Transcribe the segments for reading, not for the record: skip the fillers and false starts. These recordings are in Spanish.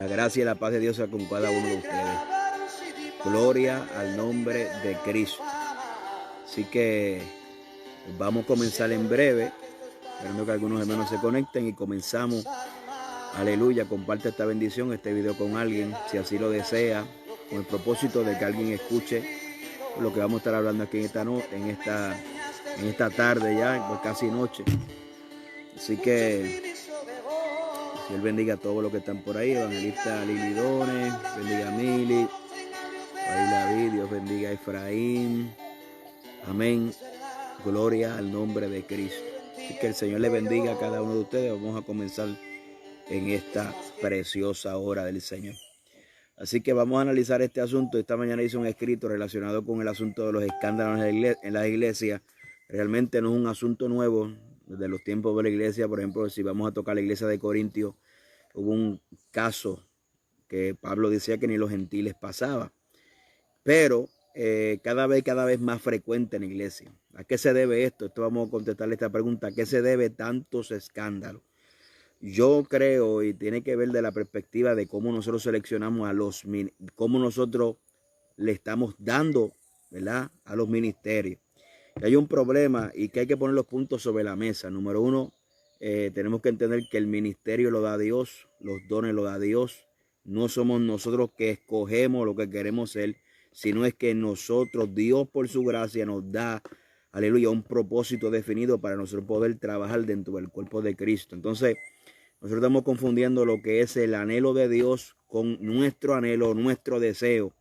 La gracia y la paz de Dios sea con cada uno de ustedes. Gloria al nombre de Cristo. Así que vamos a comenzar en breve, esperando que algunos hermanos se conecten y comenzamos. Aleluya, comparte esta bendición, este video con alguien, si así lo desea, con el propósito de que alguien escuche lo que vamos a estar hablando aquí en esta tarde ya, pues casi noche. Así que Dios bendiga a todos los que están por ahí, evangelista Lili Dones, bendiga a Mili, ahí David, Dios bendiga a Efraín, amén, gloria al nombre de Cristo. Así que el Señor le bendiga a cada uno de ustedes. Vamos a comenzar en esta preciosa hora del Señor. Así que vamos a analizar este asunto. Esta mañana hice un escrito relacionado con el asunto de los escándalos en la iglesia. Realmente no es un asunto nuevo desde los tiempos de la iglesia. Por ejemplo, si vamos a tocar la iglesia de Corintios, hubo un caso que Pablo decía que ni los gentiles pasaba. Pero cada vez más frecuente en la iglesia. ¿A qué se debe esto? Esto vamos a contestarle esta pregunta. ¿A qué se debe tantos escándalos? Yo creo, y tiene que ver de la perspectiva de cómo nosotros seleccionamos cómo nosotros le estamos dando, ¿verdad?, a los ministerios. Y hay un problema y que hay que poner los puntos sobre la mesa. Número uno, tenemos que entender que el ministerio lo da Dios, los dones lo da Dios. No somos nosotros que escogemos lo que queremos ser, sino es que nosotros, Dios por su gracia nos da, aleluya, un propósito definido para nosotros poder trabajar dentro del cuerpo de Cristo. Entonces, nosotros estamos confundiendo lo que es el anhelo de Dios con nuestro anhelo, nuestro deseo.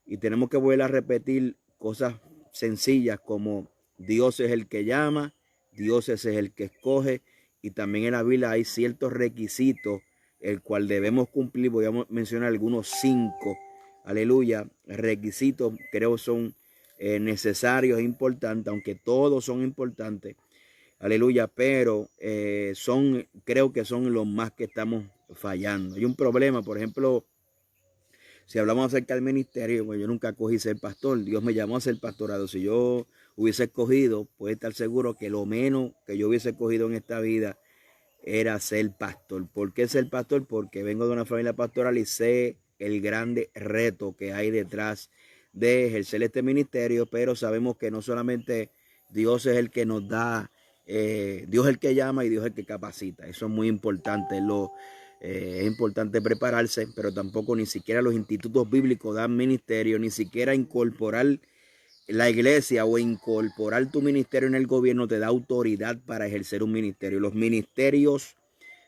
Y tenemos que volver a repetir cosas sencillas como Dios es el que llama, Dios es el que escoge. Y también en la Biblia hay ciertos requisitos el cual debemos cumplir. Voy a mencionar algunos 5, aleluya, requisitos. Creo son necesarios e importantes, aunque todos son importantes. Aleluya, pero creo que son los más que estamos fallando. Hay un problema, por ejemplo, si hablamos acerca del ministerio, pues yo nunca cogí ser pastor. Dios me llamó a ser pastorado. Si yo hubiese escogido, puede estar seguro que lo menos que yo hubiese escogido en esta vida era ser pastor. ¿Por qué ser pastor? Porque vengo de una familia pastoral y sé el grande reto que hay detrás de ejercer este ministerio, pero sabemos que no solamente Dios es el que nos da, Dios es el que llama y Dios es el que capacita. Eso es muy importante. Es importante prepararse, pero tampoco ni siquiera los institutos bíblicos dan ministerio, ni siquiera incorporar la iglesia o incorporar tu ministerio en el gobierno te da autoridad para ejercer un ministerio. Los ministerios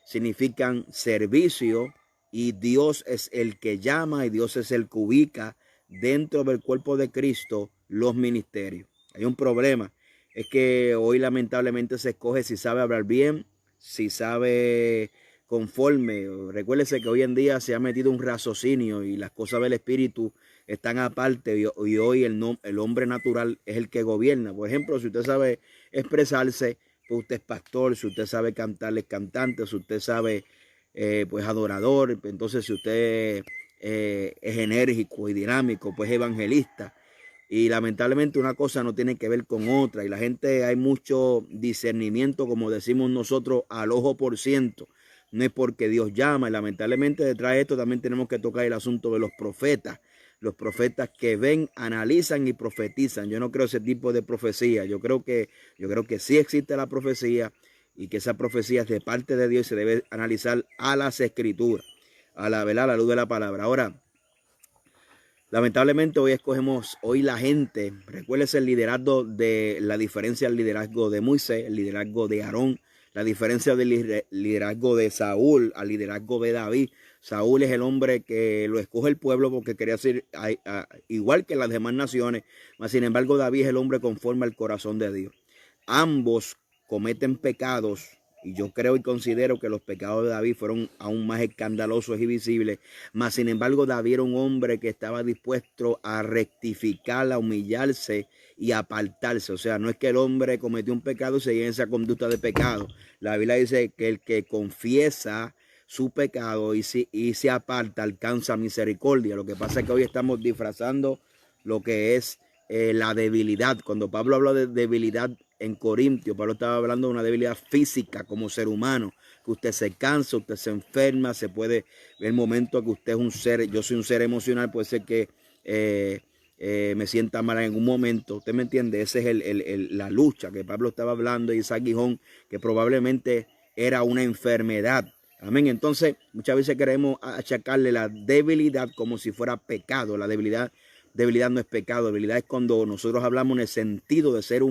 significan servicio y Dios es el que llama y Dios es el que ubica dentro del cuerpo de Cristo los ministerios. Hay un problema, es que hoy lamentablemente se escoge si sabe hablar bien, si sabe conforme. Recuérdese que hoy en día se ha metido un raciocinio y las cosas del espíritu están aparte y hoy el hombre natural es el que gobierna. Por ejemplo, si usted sabe expresarse, pues usted es pastor. Si usted sabe cantar, es cantante. Si usted sabe, pues adorador. Entonces, si usted es enérgico y dinámico, pues evangelista. Y lamentablemente una cosa no tiene que ver con otra. Y la gente, hay mucho discernimiento, como decimos nosotros, al ojo por ciento. No es porque Dios llama. Y lamentablemente detrás de esto también tenemos que tocar el asunto de los profetas. Los profetas que ven, analizan y profetizan. Yo no creo ese tipo de profecía. Yo creo que sí existe la profecía y que esa profecía es de parte de Dios y se debe analizar a las escrituras, a la verdad, a la luz de la palabra. Ahora, lamentablemente hoy la gente, recuérdese el liderazgo de la diferencia del liderazgo de Moisés, el liderazgo de Aarón, la diferencia del liderazgo de Saúl al liderazgo de David. Saúl es el hombre que lo escoge el pueblo porque quería ser igual que las demás naciones, mas sin embargo David es el hombre conforme al corazón de Dios. Ambos cometen pecados y yo creo y considero que los pecados de David fueron aún más escandalosos y visibles, mas sin embargo David era un hombre que estaba dispuesto a rectificar, a humillarse y a apartarse. O sea, no es que el hombre cometió un pecado y se lleve esa conducta de pecado. La Biblia dice que el que confiesa su pecado y se aparta alcanza misericordia. Lo que pasa es que hoy estamos disfrazando lo que es la debilidad. Cuando Pablo habló de debilidad en Corintios, Pablo estaba hablando de una debilidad física como ser humano, que usted se cansa, usted se enferma, se puede ver el momento que usted es un ser, yo soy un ser emocional, puede ser que me sienta mal en algún momento. ¿Usted me entiende? Esa es la lucha que Pablo estaba hablando y ese aguijón que probablemente era una enfermedad. Amén. Entonces, muchas veces queremos achacarle la debilidad como si fuera pecado. La debilidad no es pecado. Debilidad es cuando nosotros hablamos en el sentido de ser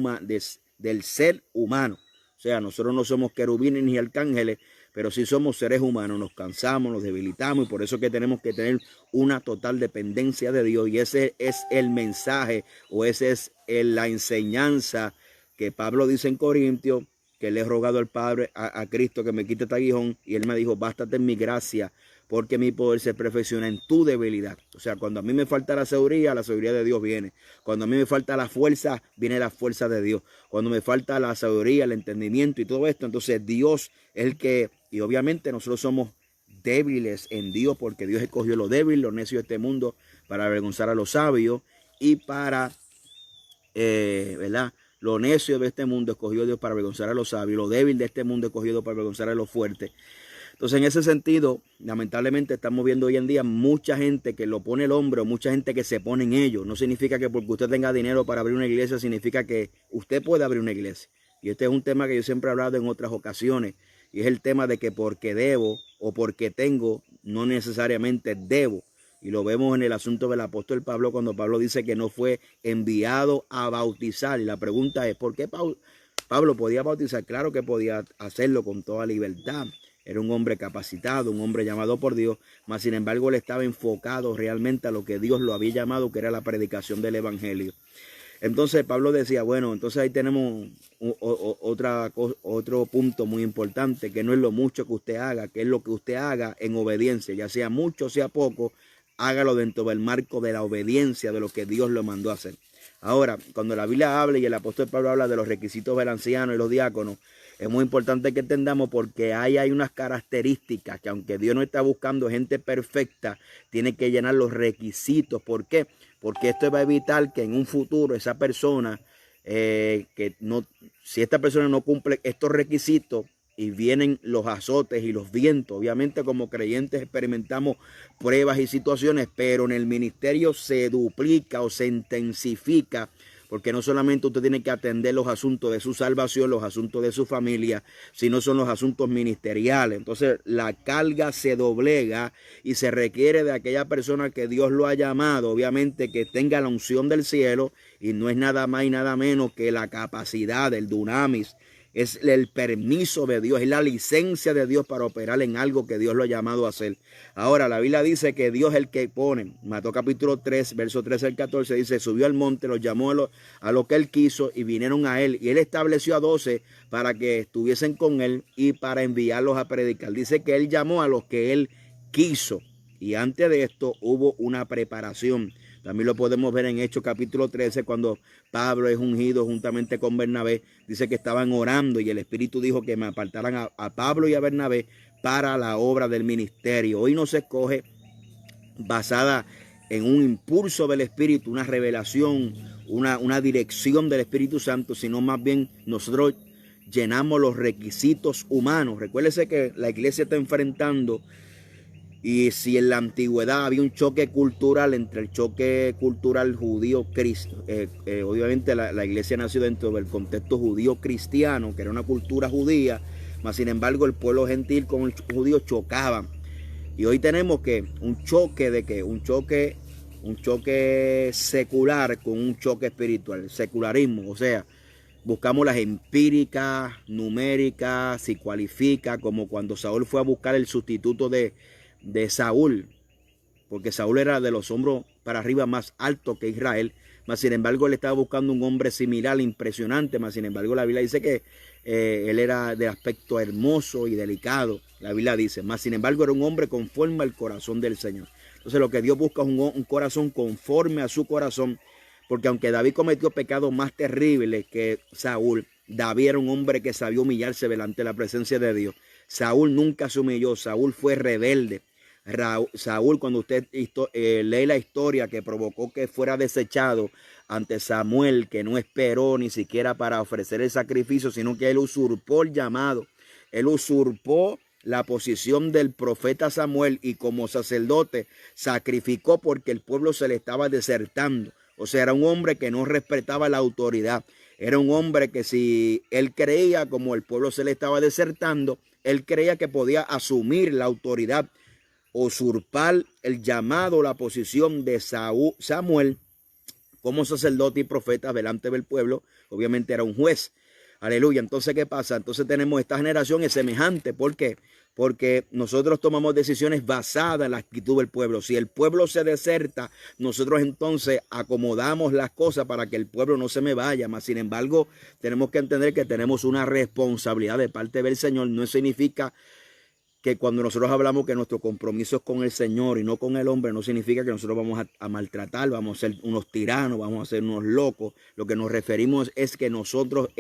del ser humano. O sea, nosotros no somos querubines ni arcángeles, pero sí somos seres humanos. Nos cansamos, nos debilitamos y por eso es que tenemos que tener una total dependencia de Dios. Y ese es el mensaje o esa es la enseñanza que Pablo dice en Corintios, que le he rogado al Padre, a Cristo, que me quite este aguijón, y él me dijo, bástate en mi gracia, porque mi poder se perfecciona en tu debilidad. O sea, cuando a mí me falta la sabiduría de Dios viene. Cuando a mí me falta la fuerza, viene la fuerza de Dios. Cuando me falta la sabiduría, el entendimiento y todo esto, entonces Dios es el que, y obviamente nosotros somos débiles en Dios, porque Dios escogió lo débil, lo necio de este mundo, para avergonzar a los sabios y para, ¿verdad? Lo necio de este mundo escogió Dios para avergonzar a los sabios. Lo débil de este mundo escogió Dios para avergonzar a los fuertes. Entonces, en ese sentido, lamentablemente estamos viendo hoy en día mucha gente que lo pone el hombro, mucha gente que se pone en ello. No significa que porque usted tenga dinero para abrir una iglesia, significa que usted puede abrir una iglesia. Y este es un tema que yo siempre he hablado en otras ocasiones. Y es el tema de que porque debo o porque tengo, no necesariamente debo. Y lo vemos en el asunto del apóstol Pablo, cuando Pablo dice que no fue enviado a bautizar. Y la pregunta es, ¿por qué Pablo podía bautizar? Claro que podía hacerlo con toda libertad. Era un hombre capacitado, un hombre llamado por Dios, mas sin embargo él estaba enfocado realmente a lo que Dios lo había llamado, que era la predicación del evangelio. Entonces Pablo decía, bueno, entonces ahí tenemos otro punto muy importante, que no es lo mucho que usted haga, que es lo que usted haga en obediencia, ya sea mucho o sea poco, hágalo dentro del marco de la obediencia de lo que Dios lo mandó a hacer. Ahora, cuando la Biblia habla y el apóstol Pablo habla de los requisitos del anciano y los diáconos, es muy importante que entendamos porque hay unas características que aunque Dios no está buscando gente perfecta, tiene que llenar los requisitos. ¿Por qué? Porque esto va a evitar que en un futuro esa persona, si esta persona no cumple estos requisitos y vienen los azotes y los vientos, obviamente como creyentes experimentamos pruebas y situaciones, pero en el ministerio se duplica o se intensifica. Porque no solamente usted tiene que atender los asuntos de su salvación, los asuntos de su familia, sino son los asuntos ministeriales. Entonces la carga se doblega y se requiere de aquella persona que Dios lo ha llamado, obviamente que tenga la unción del cielo y no es nada más y nada menos que la capacidad, el dunamis. Es el permiso de Dios, es la licencia de Dios para operar en algo que Dios lo ha llamado a hacer. Ahora, la Biblia dice que Dios es el que pone. Mateo capítulo 3, verso 13 al 14, dice, subió al monte, los llamó a lo que él quiso y vinieron a él. Y él estableció a 12 para que estuviesen con él y para enviarlos a predicar. Dice que él llamó a los que él quiso. Y antes de esto hubo una preparación. También lo podemos ver en Hechos capítulo 13, cuando Pablo es ungido juntamente con Bernabé. Dice que estaban orando y el Espíritu dijo que me apartaran a Pablo y a Bernabé para la obra del ministerio. Hoy no se escoge basada en un impulso del Espíritu, una revelación, una dirección del Espíritu Santo, sino más bien nosotros llenamos los requisitos humanos. Recuérdese que la iglesia está enfrentando. Y si en la antigüedad había un choque cultural entre el choque cultural judío-cristiano, obviamente la iglesia nació dentro del contexto judío-cristiano, que era una cultura judía, mas sin embargo el pueblo gentil con el judío chocaban. Y hoy tenemos que un choque secular con un choque espiritual, secularismo, o sea, buscamos las empíricas, numéricas, si cualifica, como cuando Saúl fue a buscar el sustituto de Saúl, porque Saúl era de los hombros para arriba más alto que Israel, mas sin embargo él estaba buscando un hombre similar, impresionante, mas sin embargo la Biblia dice que él era de aspecto hermoso y delicado, la Biblia dice, mas sin embargo era un hombre conforme al corazón del Señor. Entonces lo que Dios busca es un corazón conforme a su corazón, porque aunque David cometió pecados más terribles que Saúl, David era un hombre que sabía humillarse delante de la presencia de Dios. Saúl nunca se humilló, Saúl fue rebelde. Saúl, cuando usted lee la historia que provocó que fuera desechado ante Samuel, que no esperó ni siquiera para ofrecer el sacrificio, sino que él usurpó el llamado. Él usurpó la posición del profeta Samuel y como sacerdote sacrificó porque el pueblo se le estaba desertando. O sea, era un hombre que no respetaba la autoridad. Era un hombre que si él creía, como el pueblo se le estaba desertando, él creía que podía asumir la autoridad, usurpar el llamado, la posición de Samuel como sacerdote y profeta delante del pueblo. Obviamente era un juez. Aleluya. Entonces, ¿qué pasa? Entonces tenemos esta generación es semejante. ¿Por qué? Porque nosotros tomamos decisiones basadas en la actitud del pueblo. Si el pueblo se deserta, nosotros entonces acomodamos las cosas para que el pueblo no se me vaya. Mas, sin embargo, tenemos que entender que tenemos una responsabilidad de parte del Señor. No significa que cuando nosotros hablamos que nuestro compromiso es con el Señor y no con el hombre, no significa que nosotros vamos a maltratar, vamos a ser unos tiranos, vamos a ser unos locos. Lo que nos referimos es que nosotros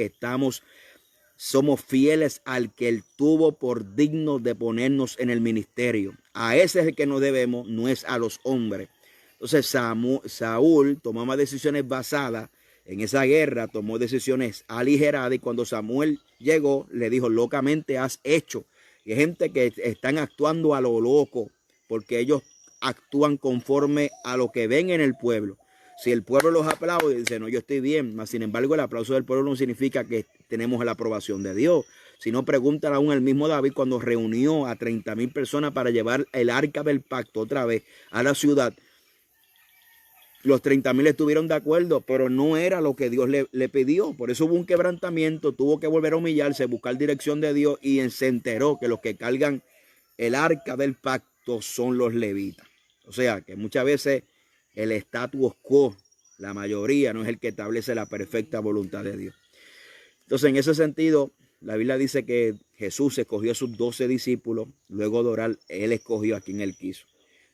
somos fieles al que Él tuvo por digno de ponernos en el ministerio. A ese es el que nos debemos, no es a los hombres. Entonces Saúl tomaba decisiones basadas en esa guerra, tomó decisiones aligeradas y cuando Samuel llegó le dijo, locamente has hecho. Y hay gente que están actuando a lo loco porque ellos actúan conforme a lo que ven en el pueblo. Si el pueblo los aplaude, dice, no, yo estoy bien. Mas, sin embargo, el aplauso del pueblo no significa que tenemos la aprobación de Dios. Si no, preguntan aún el mismo David cuando reunió a 30,000 personas para llevar el arca del pacto otra vez a la ciudad. Los 30,000 estuvieron de acuerdo, pero no era lo que Dios le pidió. Por eso hubo un quebrantamiento, tuvo que volver a humillarse, buscar dirección de Dios y se enteró que los que cargan el arca del pacto son los levitas. O sea, que muchas veces el status quo, la mayoría, no es el que establece la perfecta voluntad de Dios. Entonces, en ese sentido, la Biblia dice que Jesús escogió a sus 12 discípulos, luego de orar, Él escogió a quien Él quiso.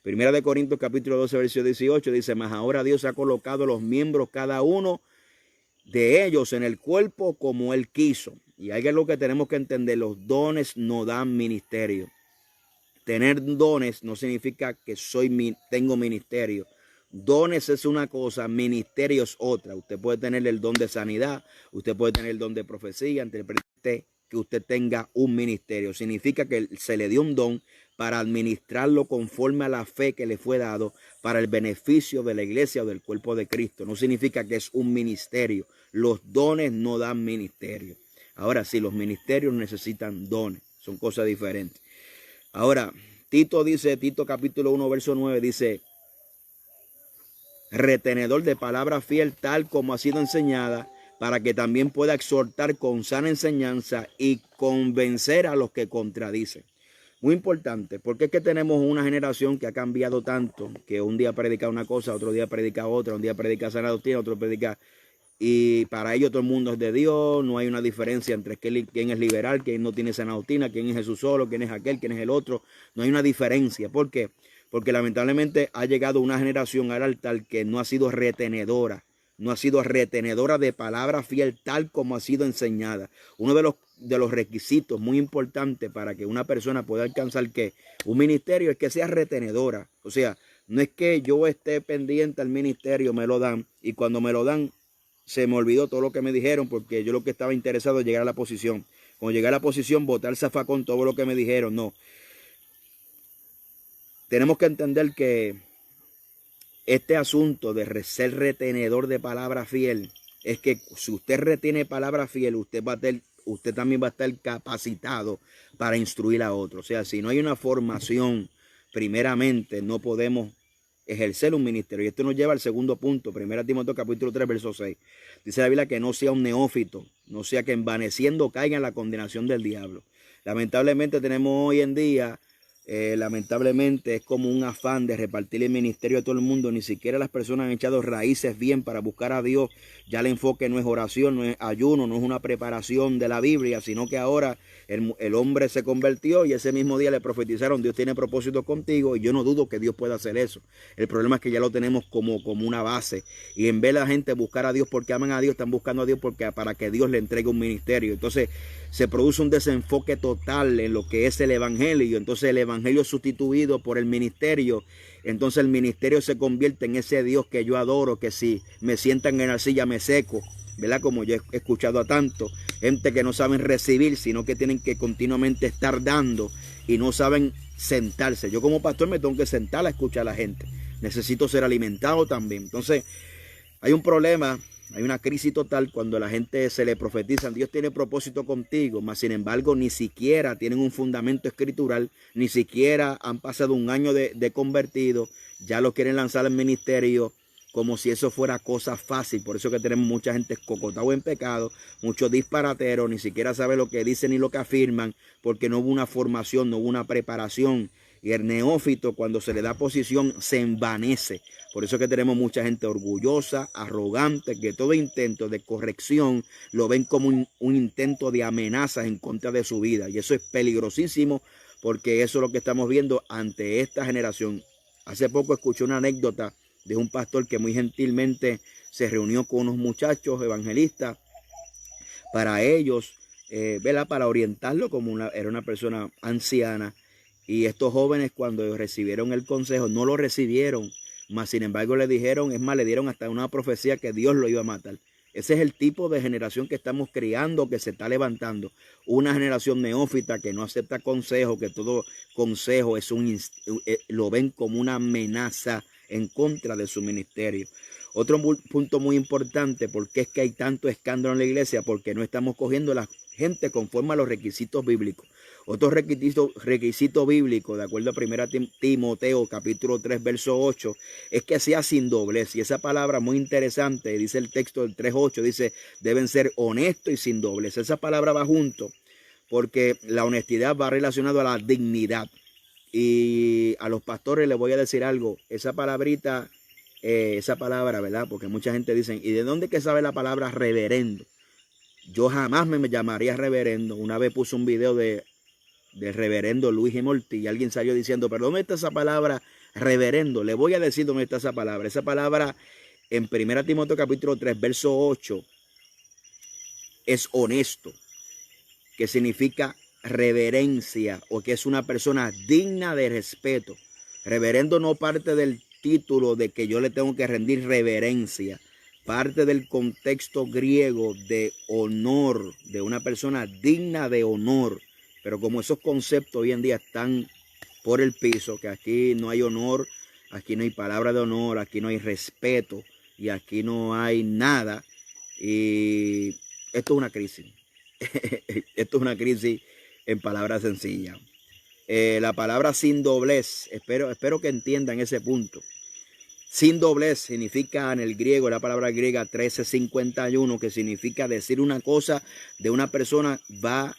Primera de Corintios capítulo 12, versículo 18 dice, mas ahora Dios ha colocado los miembros cada uno de ellos en el cuerpo como Él quiso. Y hay algo que tenemos que entender, los dones no dan ministerio. Tener dones no significa que tengo ministerio. Dones es una cosa, ministerio es otra. Usted puede tener el don de sanidad, usted puede tener el don de profecía, interprete que usted tenga un ministerio. Significa que se le dio un don para administrarlo conforme a la fe que le fue dado para el beneficio de la iglesia o del cuerpo de Cristo. No significa que es un ministerio. Los dones no dan ministerio. Ahora sí, los ministerios necesitan dones. Son cosas diferentes. Ahora, Tito capítulo 1, verso 9 dice, retenedor de palabra fiel tal como ha sido enseñada, para que también pueda exhortar con sana enseñanza y convencer a los que contradicen. Muy importante, porque es que tenemos una generación que ha cambiado tanto, que un día predica una cosa, otro día predica otra, un día predica sana doctrina, otro predica, y para ellos todo el mundo es de Dios, no hay una diferencia entre quién es liberal, quién no tiene sana doctrina, quién es Jesús solo, quién es aquel, quién es el otro, no hay una diferencia. ¿Por qué? Porque lamentablemente ha llegado una generación al altar que no ha sido retenedora, de palabra fiel tal como ha sido enseñada. Uno de los requisitos muy importantes para que una persona pueda alcanzar un ministerio es que sea retenedora. O sea, no es que yo esté pendiente al ministerio, me lo dan y cuando me lo dan se me olvidó todo lo que me dijeron porque yo lo que estaba interesado es llegar a la posición. Cuando llegué a la posición, botar zafacón todo lo que me dijeron. No. Tenemos que entender que este asunto de ser retenedor de palabra fiel es que si usted retiene palabra fiel, usted también va a estar capacitado para instruir a otros. O sea, si no hay una formación, primeramente no podemos ejercer un ministerio. Y esto nos lleva al segundo punto, 1 Timoteo capítulo 3, verso 6. Dice la Biblia que no sea un neófito, no sea que envaneciendo caiga en la condenación del diablo. Lamentablemente tenemos hoy en día, lamentablemente es como un afán de repartir el ministerio a todo el mundo. Ni siquiera las personas han echado raíces bien para buscar a Dios. Ya el enfoque no es oración, no es ayuno, no es una preparación de la Biblia, sino que ahora el hombre se convirtió y ese mismo día le profetizaron, Dios tiene propósito contigo, y yo no dudo que Dios pueda hacer eso. El problema es que ya lo tenemos como una base, y en vez de la gente buscar a Dios porque aman a Dios, están buscando a Dios para que Dios le entregue un ministerio. Entonces se produce un desenfoque total en lo que es el evangelio. Entonces el evangelio es sustituido por el ministerio. Entonces el ministerio se convierte en ese Dios que yo adoro, que si me sientan en la silla me seco. ¿verdad? Como yo he escuchado a tanto, gente que no saben recibir, sino que tienen que continuamente estar dando y no saben sentarse. Yo como pastor me tengo que sentar a escuchar a la gente. Necesito ser alimentado también. Entonces, hay un problema, hay una crisis total cuando a la gente se le profetiza, Dios tiene propósito contigo, mas sin embargo ni siquiera tienen un fundamento escritural, ni siquiera han pasado un año de convertido, ya lo quieren lanzar al ministerio como si eso fuera cosa fácil. Por eso que tenemos mucha gente cocotado en pecado, muchos disparateros, ni siquiera sabe lo que dicen ni lo que afirman, porque no hubo una formación, no hubo una preparación. Y el neófito, cuando se le da posición, se envanece. Por eso que tenemos mucha gente orgullosa, arrogante, que todo intento de corrección lo ven como un intento de amenazas en contra de su vida. Y eso es peligrosísimo, porque eso es lo que estamos viendo ante esta generación. Hace poco escuché una anécdota de un pastor que muy gentilmente se reunió con unos muchachos evangelistas para ellos, ¿verdad? Para orientarlo, como era una persona anciana. Y estos jóvenes, cuando recibieron el consejo, no lo recibieron, mas sin embargo le dijeron, es más, le dieron hasta una profecía que Dios lo iba a matar. Ese es el tipo de generación que estamos criando, que se está levantando. Una generación neófita que no acepta consejo, que todo consejo lo ven como una amenaza en contra de su ministerio. Otro punto muy importante, porque es que hay tanto escándalo en la iglesia, porque no estamos cogiendo a la gente conforme a los requisitos bíblicos. Otro requisito bíblico, de acuerdo a 1 Timoteo capítulo 3, verso 8, es que sea sin doblez. Y esa palabra muy interesante, dice el texto del 3:8, dice, deben ser honestos y sin doblez. Esa palabra va junto, porque la honestidad va relacionado a la dignidad. Y a los pastores les voy a decir algo, esa palabrita, esa palabra, ¿verdad? Porque mucha gente dice, ¿y de dónde que sabe la palabra reverendo? Yo jamás me llamaría reverendo. Una vez puse un video del reverendo Luis G. Morty y alguien salió diciendo, pero ¿dónde está esa palabra reverendo? Le voy a decir dónde está esa palabra. Esa palabra en 1 Timoteo capítulo 3, verso 8, es honesto, que significa reverencia o que es una persona digna de respeto. Reverendo no parte del título de que yo le tengo que rendir reverencia. Parte del contexto griego de honor, de una persona digna de honor. Pero como esos conceptos hoy en día están por el piso, que aquí no hay honor, aquí no hay palabra de honor, aquí no hay respeto y aquí no hay nada. Y esto es una crisis. Esto es una crisis en palabras sencillas. La palabra sin doblez, espero que entiendan ese punto. Sin doblez significa en el griego, la palabra griega 1351, que significa decir una cosa de una persona, va a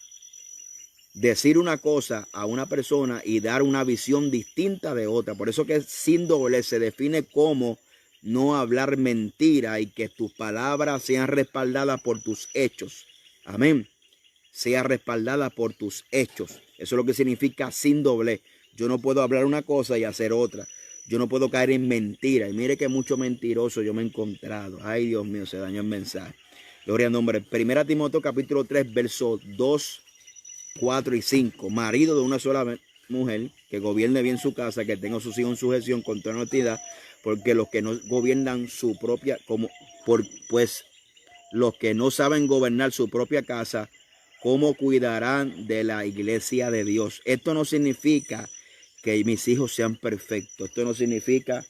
decir una cosa a una persona y dar una visión distinta de otra. Por eso que sin doblez se define como no hablar mentira y que tus palabras sean respaldadas por tus hechos. Amén. Sea respaldada por tus hechos. Eso es lo que significa sin doblez. Yo no puedo hablar una cosa y hacer otra. Yo no puedo caer en mentira. Y mire que mucho mentiroso yo me he encontrado. Ay, Dios mío, se dañó el mensaje. Gloria al nombre. 1 Timoteo capítulo 3, versos 2, 4 y 5. Marido de una sola mujer, que gobierne bien su casa, que tenga a sus hijos en sujeción con toda honestidad, porque los que no gobiernan su propia, pues los que no saben gobernar su propia casa, ¿cómo cuidarán de la iglesia de Dios? Esto no significa que mis hijos sean perfectos. Esto no significa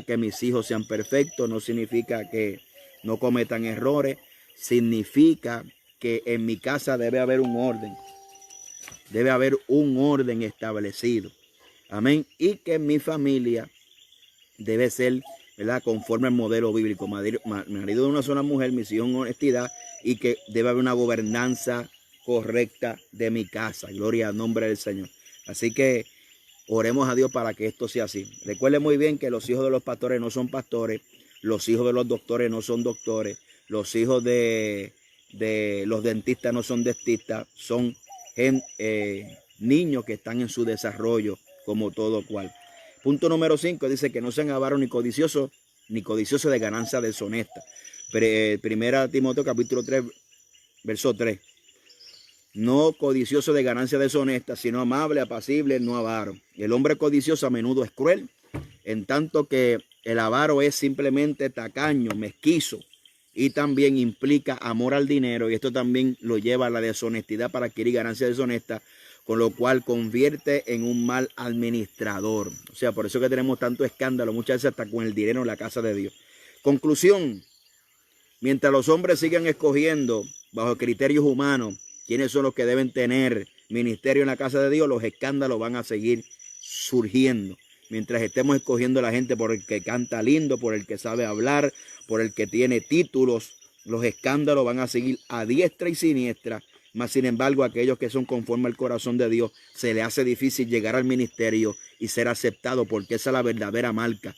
que mis hijos sean perfectos. No significa que no cometan errores. Significa que en mi casa debe haber un orden. Debe haber un orden establecido. Amén. Y que mi familia debe ser, ¿verdad?, conforme al modelo bíblico. Marido de una sola mujer, mis hijos en honestidad, y que debe haber una gobernanza correcta de mi casa. Gloria al nombre del Señor. Así que oremos a Dios para que esto sea así. Recuerden muy bien que los hijos de los pastores no son pastores, los hijos de los doctores no son doctores, los hijos de los dentistas no son dentistas, son niños que están en su desarrollo como todo cual. Punto número 5 dice que no sean avaros ni codiciosos de ganancia deshonesta. Primera Timoteo capítulo 3, verso 3. No codicioso de ganancia deshonesta, sino amable, apacible, no avaro. El hombre codicioso a menudo es cruel, en tanto que el avaro es simplemente tacaño, mezquizo. y también implica amor al dinero, y esto también lo lleva a la deshonestidad para adquirir ganancias deshonestas, con lo cual convierte en un mal administrador. O sea, por eso que tenemos tanto escándalo, muchas veces hasta con el dinero en la casa de Dios. Conclusión: mientras los hombres sigan escogiendo bajo criterios humanos quiénes son los que deben tener ministerio en la casa de Dios, los escándalos van a seguir surgiendo. Mientras estemos escogiendo a la gente por el que canta lindo, por el que sabe hablar, por el que tiene títulos, los escándalos van a seguir a diestra y siniestra. Mas sin embargo, aquellos que son conforme al corazón de Dios, se les hace difícil llegar al ministerio y ser aceptado, porque esa es la verdadera marca.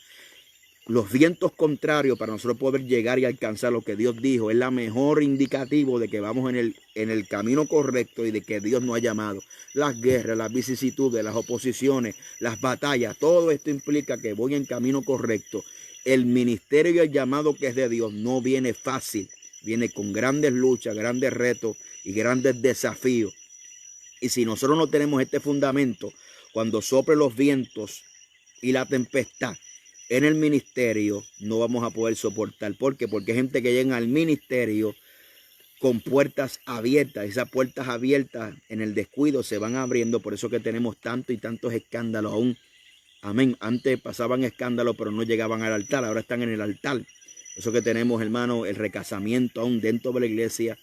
Los vientos contrarios para nosotros poder llegar y alcanzar lo que Dios dijo es la mejor indicativo de que vamos en el camino correcto y de que Dios nos ha llamado. Las guerras, las vicisitudes, las oposiciones, las batallas, todo esto implica que voy en camino correcto. El ministerio y el llamado que es de Dios no viene fácil, viene con grandes luchas, grandes retos y grandes desafíos. Y si nosotros no tenemos este fundamento, cuando soplen los vientos y la tempestad en el ministerio, no vamos a poder soportar. ¿Por qué? Porque hay gente que llega al ministerio con puertas abiertas. Esas puertas abiertas en el descuido se van abriendo. Por eso que tenemos tantos y tantos escándalos aún. Amén. Antes pasaban escándalos, pero no llegaban al altar. Ahora están en el altar. Eso que tenemos, hermano, el recasamiento aún dentro de la iglesia.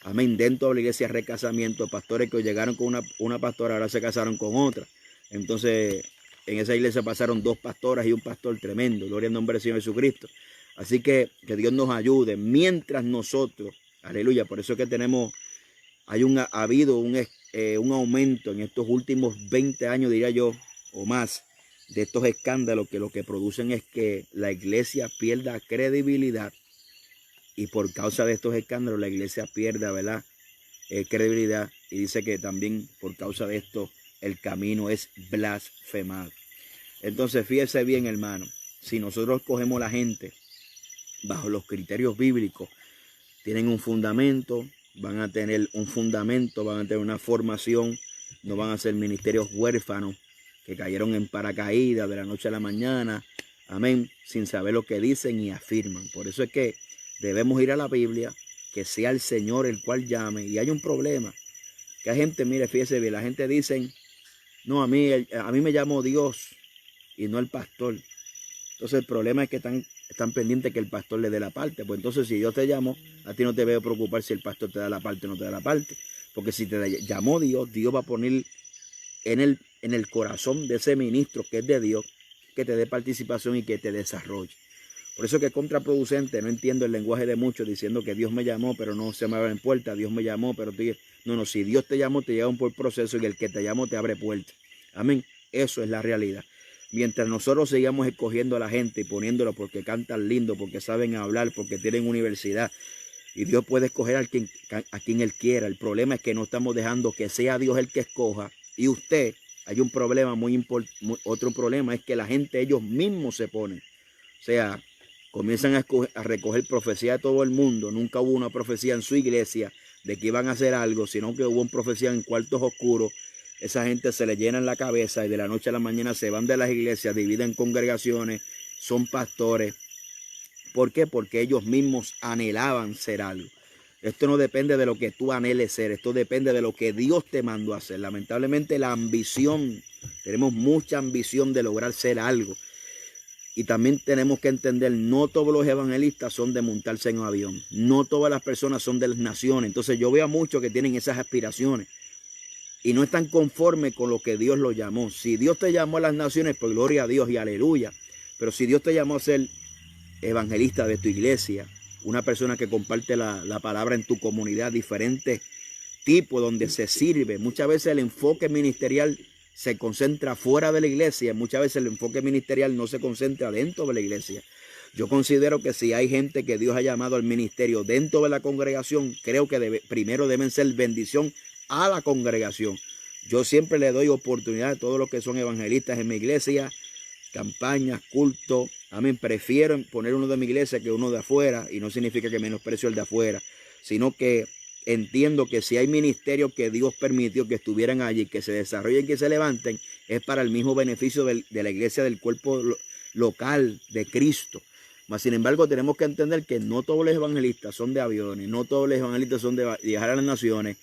Amén. Dentro de la iglesia, recasamiento. Pastores que llegaron con una pastora, ahora se casaron con otra. Entonces, en esa iglesia pasaron 2 pastoras y un pastor tremendo. Gloria al nombre del Señor Jesucristo. Así que Dios nos ayude mientras nosotros, aleluya, por eso es que ha habido un aumento en estos últimos 20 años, diría yo, o más, de estos escándalos que lo que producen es que la iglesia pierda credibilidad, y por causa de estos escándalos la iglesia pierda, ¿verdad?, credibilidad, y dice que también por causa de esto el camino es blasfemado. Entonces, fíjese bien, hermano, si nosotros cogemos la gente bajo los criterios bíblicos, tienen un fundamento, van a tener un fundamento, van a tener una formación, no van a ser ministerios huérfanos que cayeron en paracaídas de la noche a la mañana, amén, sin saber lo que dicen y afirman. Por eso es que debemos ir a la Biblia, que sea el Señor el cual llame. Y hay un problema, que hay gente, mire, fíjese bien, la gente dice, no, a mí me llamó Dios y no el pastor. Entonces el problema es que están pendientes que el pastor le dé la parte. Pues entonces, si Dios te llamó, a ti no te veo preocupar si el pastor te da la parte o no te da la parte. Porque si te llamó Dios, Dios va a poner en el corazón de ese ministro que es de Dios, que te dé participación y que te desarrolle. Por eso que es contraproducente. No entiendo el lenguaje de muchos diciendo que Dios me llamó, pero no se me abren puertas. Dios me llamó, pero no, si Dios te llamó, te lleva por proceso, y el que te llamó te abre puertas. Amén. Eso es la realidad. Mientras nosotros sigamos escogiendo a la gente y poniéndolo porque cantan lindo, porque saben hablar, porque tienen universidad, y Dios puede escoger a quien Él quiera. El problema es que no estamos dejando que sea Dios el que escoja. Y usted, hay un problema muy importante. Otro problema es que la gente, ellos mismos se ponen. O sea, comienzan a recoger profecía de todo el mundo. Nunca hubo una profecía en su iglesia de que iban a hacer algo, sino que hubo una profecía en cuartos oscuros. Esa gente se le llena en la cabeza y de la noche a la mañana se van de las iglesias, dividen congregaciones, son pastores. ¿Por qué? Porque ellos mismos anhelaban ser algo. Esto no depende de lo que tú anheles ser, esto depende de lo que Dios te mandó a hacer. Lamentablemente la ambición, tenemos mucha ambición de lograr ser algo. Y también tenemos que entender, no todos los evangelistas son de montarse en un avión. No todas las personas son de las naciones. Entonces yo veo a muchos que tienen esas aspiraciones y no están conformes con lo que Dios los llamó. Si Dios te llamó a las naciones, pues gloria a Dios y aleluya. Pero si Dios te llamó a ser evangelista de tu iglesia, una persona que comparte la palabra en tu comunidad, diferentes tipos donde se sirve. Muchas veces el enfoque ministerial se concentra fuera de la iglesia. Muchas veces el enfoque ministerial no se concentra dentro de la iglesia. Yo considero que si hay gente que Dios ha llamado al ministerio dentro de la congregación, creo que primero deben ser bendición a la congregación. Yo siempre le doy oportunidad a todos los que son evangelistas en mi iglesia, campañas, cultos. Amén. Prefiero poner uno de mi iglesia que uno de afuera, y no significa que menosprecio el de afuera, sino que entiendo que si hay ministerios que Dios permitió que estuvieran allí, que se desarrollen, que se levanten, es para el mismo beneficio de la iglesia, del cuerpo local de Cristo. Mas, sin embargo, tenemos que entender que no todos los evangelistas son de aviones, no todos los evangelistas son de viajar a las naciones.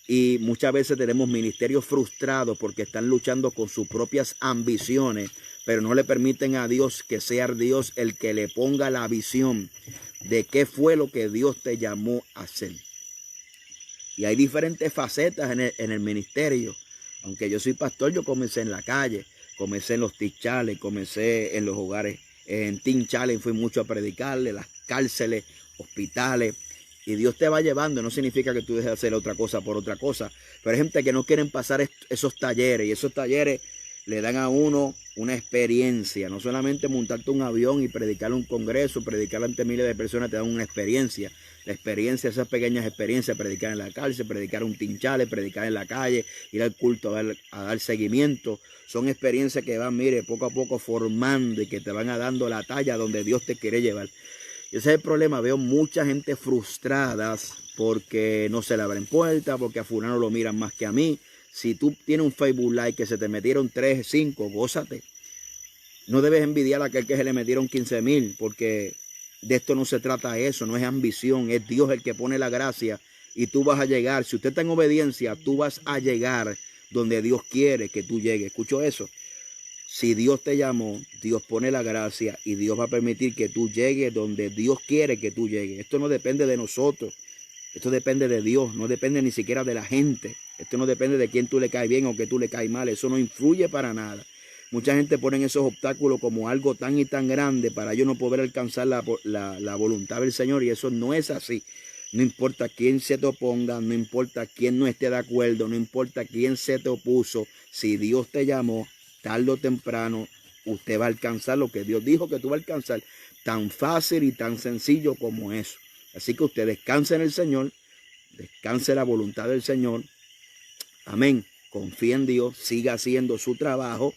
Y muchas veces tenemos ministerios frustrados porque están luchando con sus propias ambiciones, pero no le permiten a Dios que sea Dios el que le ponga la visión de qué fue lo que Dios te llamó a hacer. Y hay diferentes facetas en el ministerio. Aunque yo soy pastor, yo comencé en la calle, comencé en los Teen Challenge, comencé en los hogares, en Teen Challenge fui mucho a predicarle, las cárceles, hospitales. Y Dios te va llevando, no significa que tú dejes de hacer otra cosa por otra cosa. Pero hay gente que no quieren pasar esos talleres, y esos talleres le dan a uno una experiencia. No solamente montarte un avión y predicar un congreso, predicar ante miles de personas, te dan una experiencia. La experiencia, esas pequeñas experiencias, predicar en la cárcel, predicar un Teen Challenge, predicar en la calle, ir al culto a dar seguimiento. Son experiencias que van, mire, poco a poco formando y que te van a dando la talla donde Dios te quiere llevar. Ese es el problema. Veo mucha gente frustrada porque no se le abren puertas, porque a fulano lo miran más que a mí. Si tú tienes un Facebook Live que se te metieron 3, 5, gózate. No debes envidiar a aquel que se le metieron 15,000, porque de esto no se trata eso, no es ambición, es Dios el que pone la gracia y tú vas a llegar. Si usted está en obediencia, tú vas a llegar donde Dios quiere que tú llegues. ¿Escuchó eso? Si Dios te llamó, Dios pone la gracia y Dios va a permitir que tú llegues donde Dios quiere que tú llegues. Esto no depende de nosotros, esto depende de Dios, no depende ni siquiera de la gente. Esto no depende de quién tú le caes bien o que tú le caes mal, eso no influye para nada. Mucha gente pone esos obstáculos como algo tan y tan grande para yo no poder alcanzar la voluntad del Señor, y eso no es así. No importa quién se te oponga, no importa quién no esté de acuerdo, no importa quién se te opuso, si Dios te llamó, tarde o temprano, usted va a alcanzar lo que Dios dijo que tú vas a alcanzar. Tan fácil y tan sencillo como eso. Así que usted descanse en el Señor, descanse la voluntad del Señor. Amén. Confía en Dios, siga haciendo su trabajo,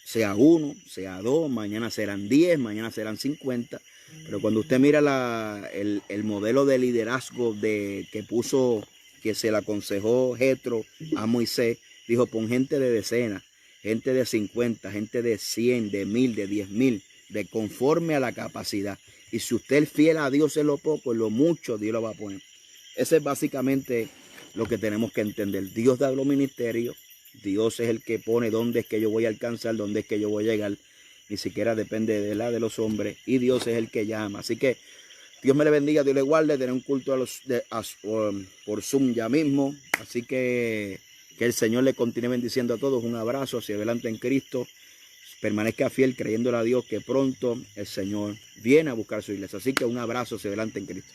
sea 1, sea 2, mañana serán 10, mañana serán 50. Pero cuando usted mira el modelo de liderazgo que se le aconsejó Jetro a Moisés, dijo: pon gente de decenas, gente de 50, gente de 100, de 1000, de 10,000, de conforme a la capacidad. Y si usted es fiel a Dios en lo poco, en lo mucho, Dios lo va a poner. Ese es básicamente lo que tenemos que entender. Dios da los ministerios, Dios es el que pone dónde es que yo voy a alcanzar, dónde es que yo voy a llegar. Ni siquiera depende de los hombres, y Dios es el que llama. Así que Dios me le bendiga, Dios le guarde. Tener un culto por Zoom ya mismo. Así que el Señor le continúe bendiciendo a todos. Un abrazo hacia adelante en Cristo. Permanezca fiel creyéndole a Dios que pronto el Señor viene a buscar su iglesia. Así que un abrazo hacia adelante en Cristo.